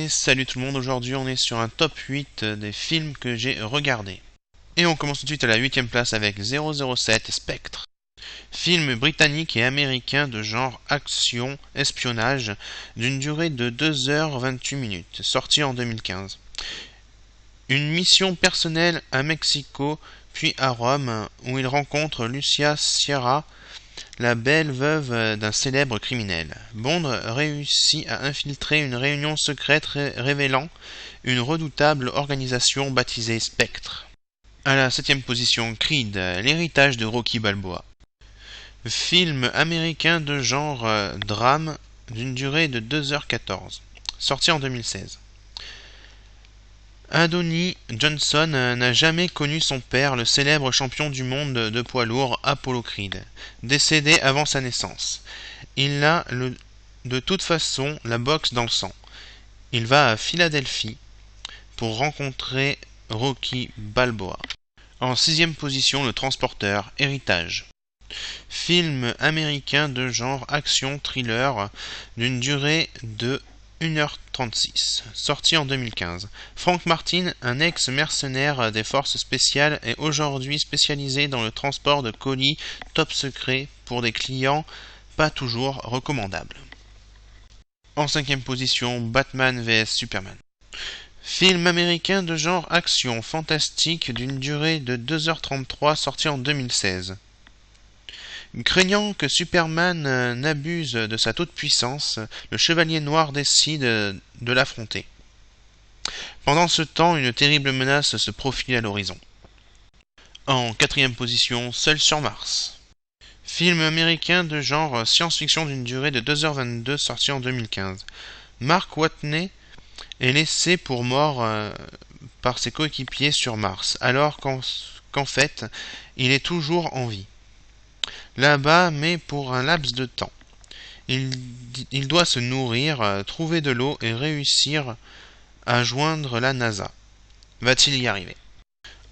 salut tout le monde, aujourd'hui on est sur un top 8 des films que j'ai regardés. Et on commence tout de suite à la 8ème place avec 007 Spectre. Film britannique et américain de genre action-espionnage d'une durée de 2h28, sorti en 2015. Une mission personnelle à Mexico puis à Rome où il rencontre Lucia Sierra, la belle veuve d'un célèbre criminel. Bond réussit à infiltrer une réunion secrète révélant une redoutable organisation baptisée Spectre. À la 7ème position, Creed, l'héritage de Rocky Balboa. Film américain de genre drame d'une durée de 2h14, sorti en 2016. Anthony Johnson n'a jamais connu son père, le célèbre champion du monde de poids lourd Apollo Creed, décédé avant sa naissance. Il a de toute façon la boxe dans le sang. Il va à Philadelphie pour rencontrer Rocky Balboa. En 6ème position, Le Transporteur, Héritage. Film américain de genre action-thriller d'une durée de 1h36, sorti en 2015. Frank Martin, un ex-mercenaire des forces spéciales, est aujourd'hui spécialisé dans le transport de colis top secret pour des clients pas toujours recommandables. En 5ème position, Batman vs Superman. Film américain de genre action fantastique d'une durée de 2h33, sorti en 2016. Craignant que Superman n'abuse de sa toute-puissance, le Chevalier Noir décide de l'affronter. Pendant ce temps, une terrible menace se profile à l'horizon. En 4ème position, Seul sur Mars. Film américain de genre science-fiction d'une durée de 2h22, sorti en 2015. Mark Watney est laissé pour mort par ses coéquipiers sur Mars, alors qu'en fait, il est toujours en vie. Là-bas, mais pour un laps de temps. Il doit se nourrir, trouver de l'eau et réussir à joindre la NASA. Va-t-il y arriver?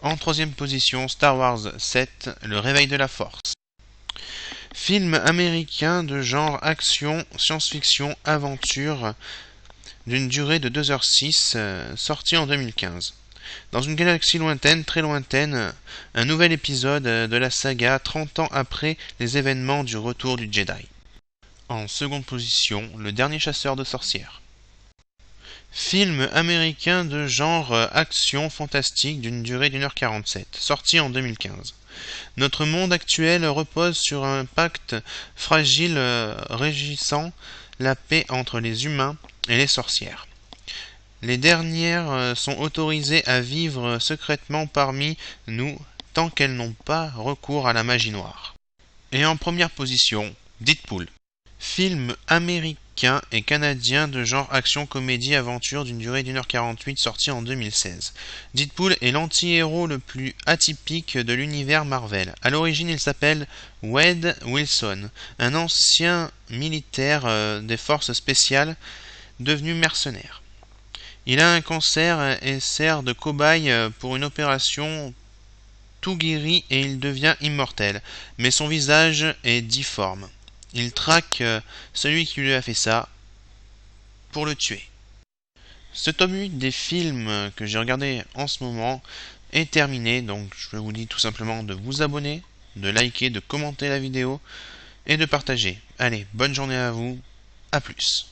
En 3ème position, Star Wars 7, Le Réveil de la Force. Film américain de genre action, science-fiction, aventure d'une durée de 2h06, sorti en 2015. Dans une galaxie lointaine, très lointaine, un nouvel épisode de la saga 30 ans après les événements du retour du Jedi. En 2ème position, Le Dernier chasseur de sorcières. Film américain de genre action fantastique d'une durée d'1h47, sorti en 2015. Notre monde actuel repose sur un pacte fragile régissant la paix entre les humains et les sorcières. Les dernières sont autorisées à vivre secrètement parmi nous tant qu'elles n'ont pas recours à la magie noire. Et en 1ère position, Deadpool. Film américain et canadien de genre action-comédie-aventure d'une durée d'1h48, sorti en 2016. Deadpool est l'anti-héros le plus atypique de l'univers Marvel. À l'origine, il s'appelle Wade Wilson, un ancien militaire des forces spéciales devenu mercenaire. Il a un cancer et sert de cobaye pour une opération. Tout guéri et il devient immortel, mais son visage est difforme. Il traque celui qui lui a fait ça pour le tuer. Ce tome 8 des films que j'ai regardés en ce moment est terminé, donc je vous dis tout simplement de vous abonner, de liker, de commenter la vidéo et de partager. Allez, bonne journée à vous, à plus.